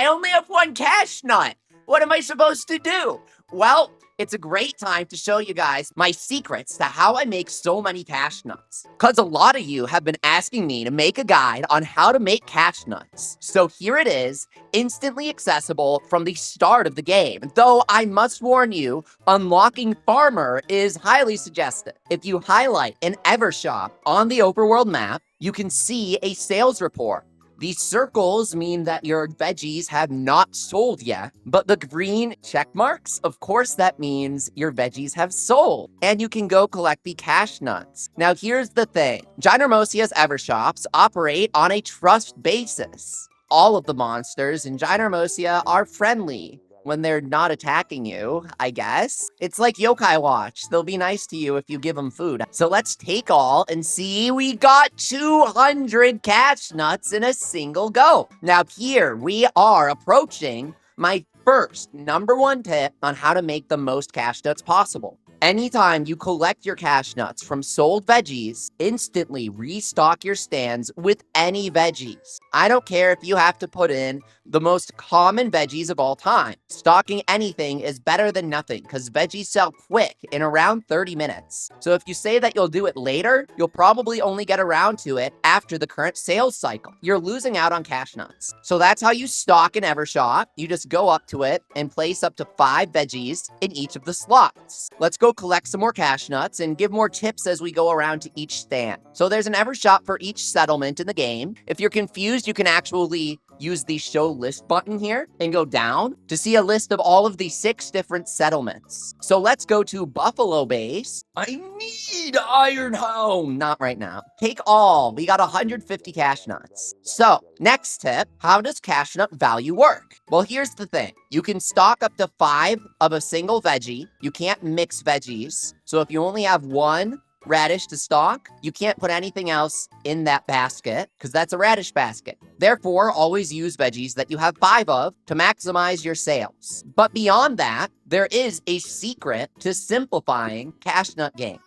I only have one Cashnut. What am I supposed to do? Well, it's a great time to show you guys my secrets to how I make so many Cashnuts. Because a lot of you have been asking me to make a guide on how to make Cashnuts. So here it is, instantly accessible from the start of the game. Though I must warn you, unlocking Farmer is highly suggested. If you highlight an Evershop on the overworld map, you can see a sales report. These circles mean that your veggies have not sold yet, but the green check marks, of course, that means your veggies have sold, and you can go collect the Cashnuts. Now, here's the thing. Ginormosia's Evershops operate on a trust basis. All of the monsters in Ginormosia are friendly when they're not attacking you, I guess. It's like Yokai Watch. They'll be nice to you if you give them food. So let's take all and see we got 200 Cashnuts in a single go. Now here we are approaching my first #1 tip on how to make the most Cashnuts possible. Anytime you collect your Cashnuts from sold veggies, instantly restock your stands with any veggies. I don't care if you have to put in the most common veggies of all time. Stocking anything is better than nothing because veggies sell quick in around 30 minutes. So if you say that you'll do it later, you'll probably only get around to it after the current sales cycle. You're losing out on Cashnuts. So that's how you stock an Evershop. You just go up to it and place up to 5 veggies in each of the slots. Let's go collect some more Cashnuts and give more tips as we go around to each stand. So there's an Evershop for each settlement in the game. If you're confused, you can actually use the show list button here and go down to see a list of all of the 6 different settlements. So let's go to Buffalo Base. I need Iron Home. Not right now. Take all. We got 150 Cashnuts. So next tip, how does Cashnut value work? Well, here's the thing. You can stock up to 5 of a single veggie. You can't mix veggies. So if you only have 1 radish to stock, you can't put anything else in that basket because that's a radish basket. Therefore, always use veggies that you have 5 of to maximize your sales. But beyond that, there is a secret to simplifying Cashnut games.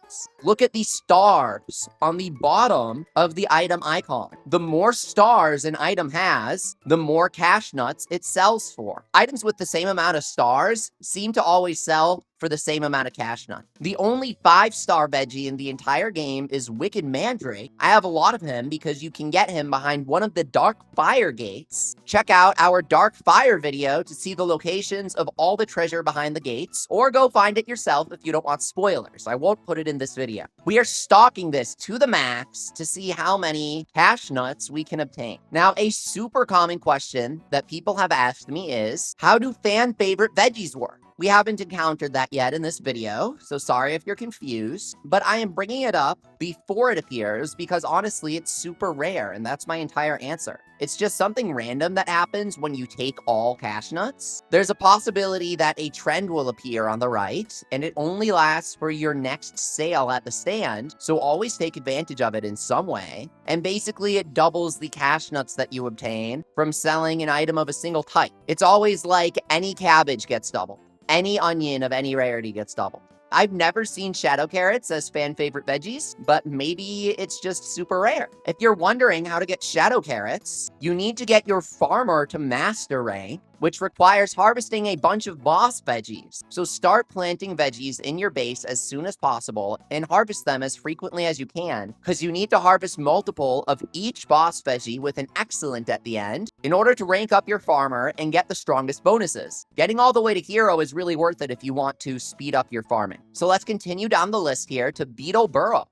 Look at the stars on the bottom of the item icon. The more stars an item has, the more Cashnuts it sells for. Items with the same amount of stars seem to always sell for the same amount of Cashnut. The only 5-star veggie in the entire game is Wicked Mandrake. I have a lot of him because you can get him behind one of the Dark Fire gates. Check out our Dark Fire video to see the locations of all the treasure behind the gates, or go find it yourself if you don't want spoilers. I won't put it in this video. We are stocking this to the max to see how many Cashnuts we can obtain. Now, a super common question that people have asked me is, how do fan favorite veggies work? We haven't encountered that yet in this video, so sorry if you're confused, but I am bringing it up before it appears because honestly, it's super rare, and that's my entire answer. It's just something random that happens when you take all Cashnuts. There's a possibility that a trend will appear on the right, and it only lasts for your next sale at the stand, so always take advantage of it in some way. And basically, it doubles the Cashnuts that you obtain from selling an item of a single type. It's always like any cabbage gets doubled. Any onion of any rarity gets doubled. I've never seen shadow carrots as fan favorite veggies, but maybe it's just super rare. If you're wondering how to get shadow carrots, you need to get your farmer to master rank, which requires harvesting a bunch of boss veggies. So start planting veggies in your base as soon as possible and harvest them as frequently as you can, because you need to harvest multiple of each boss veggie with an excellent at the end in order to rank up your farmer and get the strongest bonuses. Getting all the way to hero is really worth it if you want to speed up your farming. So let's continue down the list here to Beetle Burrow.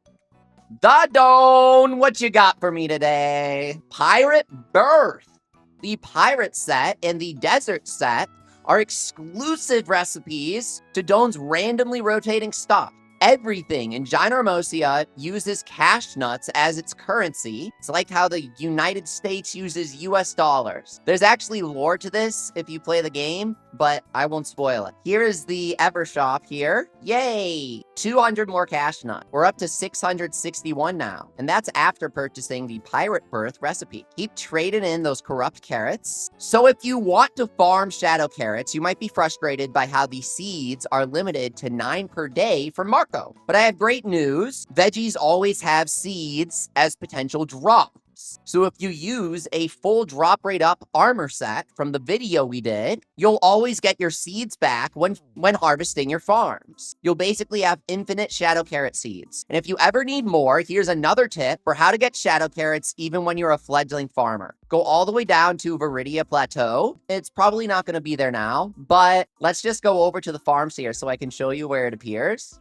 Dadone, what you got for me today? Pirate Birth. The pirate set and the desert set are exclusive recipes to Doan's randomly rotating stock. Everything in Ginormosia uses Cashnuts as its currency. It's like how the United States uses US dollars. There's actually lore to this if you play the game, but I won't spoil it. Here is the Evershop here. Yay! 200 more Cashnut. We're up to 661 now, and that's after purchasing the Pirate Birth recipe. Keep trading in those corrupt carrots. So if you want to farm shadow carrots, you might be frustrated by how the seeds are limited to 9 per day for Marco. But I have great news. Veggies always have seeds as potential drop. drops. So if you use a full drop rate up armor set from the video we did, you'll always get your seeds back when harvesting your farms. You'll basically have infinite shadow carrot seeds. And if you ever need more, here's another tip for how to get shadow carrots even when you're a fledgling farmer. Go all the way down to Viridia Plateau. It's probably not going to be there now, but let's just go over to the farms here so I can show you where it appears.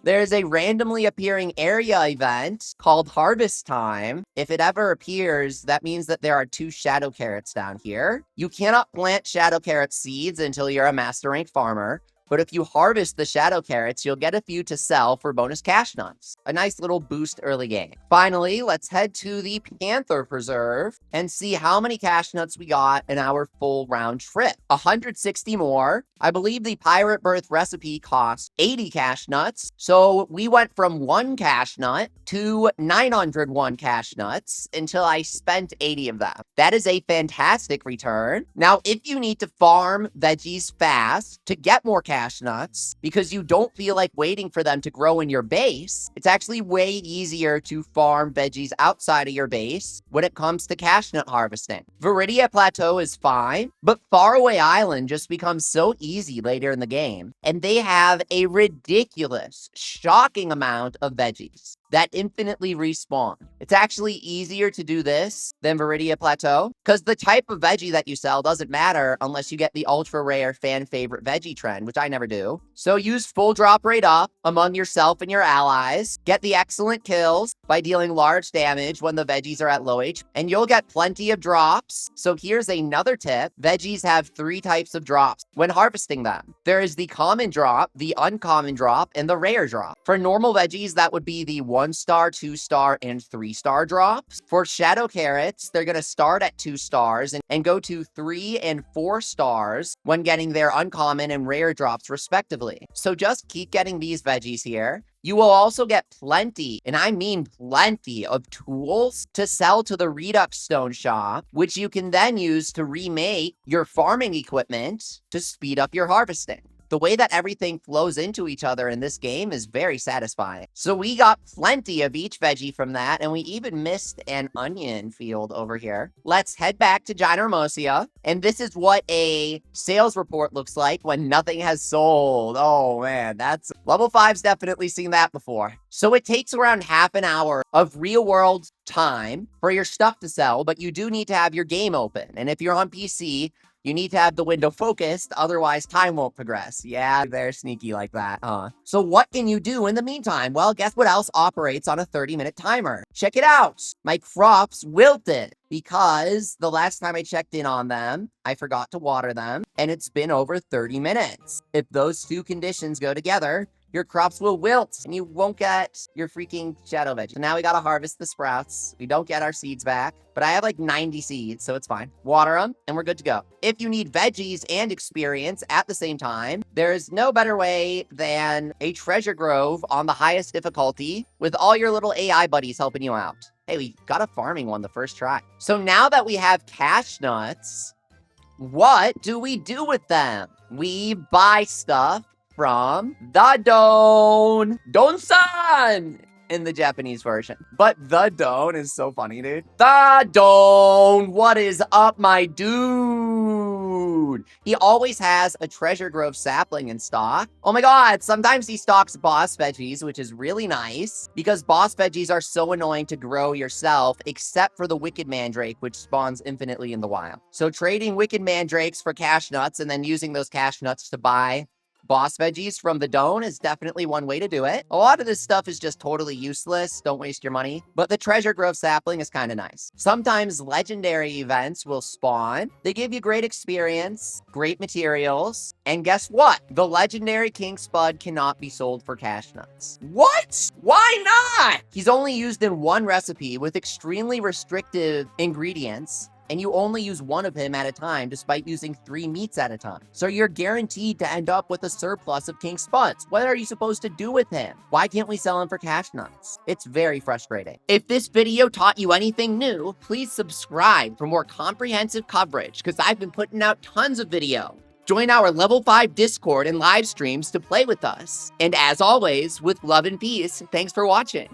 There's a randomly appearing area event called Harvest Time. If it ever appears, that means that there are 2 shadow carrots down here. You cannot plant shadow carrot seeds until you're a master rank farmer. But if you harvest the shadow carrots, you'll get a few to sell for bonus Cashnuts. A nice little boost early game. Finally, let's head to the Panther Preserve and see how many Cashnuts we got in our full round trip. 160 more. I believe the Pirate Birth recipe costs 80 Cashnuts. So we went from 1 Cashnut to 901 Cashnuts until I spent 80 of them. That is a fantastic return. Now, if you need to farm veggies fast to get more Cashnuts because you don't feel like waiting for them to grow in your base, it's actually way easier to farm veggies outside of your base when it comes to Cashnut harvesting. Viridia Plateau is fine, but Faraway Island just becomes so easy later in the game, and they have a ridiculous, shocking amount of veggies that infinitely respawn. It's actually easier to do this than Viridia Plateau because the type of veggie that you sell doesn't matter unless you get the ultra rare fan favorite veggie trend, which I never do. So use full drop rate up among yourself and your allies. Get the excellent kills by dealing large damage when the veggies are at low HP, and you'll get plenty of drops. So here's another tip. Veggies have 3 types of drops when harvesting them. There is the common drop, the uncommon drop, and the rare drop. For normal veggies, that would be the 1-star, 2-star, and 3-star drops. For shadow carrots, they're going to start at 2 stars and go to 3 and 4 stars when getting their uncommon and rare drops respectively. So just keep getting these veggies here. You will also get plenty, and I mean plenty, of tools to sell to the Redux Stone shop, which you can then use to remake your farming equipment to speed up your harvesting. The way that everything flows into each other in this game is very satisfying. So we got plenty of each veggie from that, and we even missed an onion field over here. Let's head back to Ginormosia, and this is what a sales report looks like when nothing has sold. Oh man, that's level 5's definitely seen that before. So it takes around half an hour of real world time for your stuff to sell, but you do need to have your game open. And if you're on PC, you need to have the window focused, otherwise time won't progress. Yeah, they're sneaky like that, huh? So what can you do in the meantime? Well, guess what else operates on a 30-minute timer? Check it out. My crops wilted because the last time I checked in on them, I forgot to water them, and it's been over 30 minutes. If those 2 conditions go together, your crops will wilt and you won't get your freaking shadow veg. So now we gotta harvest the sprouts. We don't get our seeds back, but I have like 90 seeds, so it's fine. Water them and we're good to go. If you need veggies and experience at the same time, there is no better way than a treasure grove on the highest difficulty with all your little AI buddies helping you out. Hey, we got a farming one the first try. So now that we have Cashnuts, what do we do with them? We buy stuff from the Don-san in the Japanese version. But the Don is so funny, dude. The Don, what is up, my dude? He always has a treasure grove sapling in stock. Oh my god, sometimes he stocks boss veggies, which is really nice because boss veggies are so annoying to grow yourself, except for the wicked mandrake, which spawns infinitely in the wild. So trading wicked mandrakes for Cashnuts and then using those Cashnuts to buy boss veggies from the Don is definitely one way to do it. A lot of this stuff is just totally useless. Don't waste your money. But the treasure grove sapling is kind of nice. Sometimes legendary events will spawn. They give you great experience, great materials, and guess what? The legendary King Spud cannot be sold for Cashnuts. What? Why not? He's only used in one recipe with extremely restrictive ingredients, and you only use one of him at a time despite using 3 meats at a time. So you're guaranteed to end up with a surplus of King Spuds. What are you supposed to do with him? Why can't we sell him for Cashnuts? It's very frustrating. If this video taught you anything new, please subscribe for more comprehensive coverage because I've been putting out tons of video. Join our level 5 Discord and live streams to play with us. And as always, with love and peace, thanks for watching.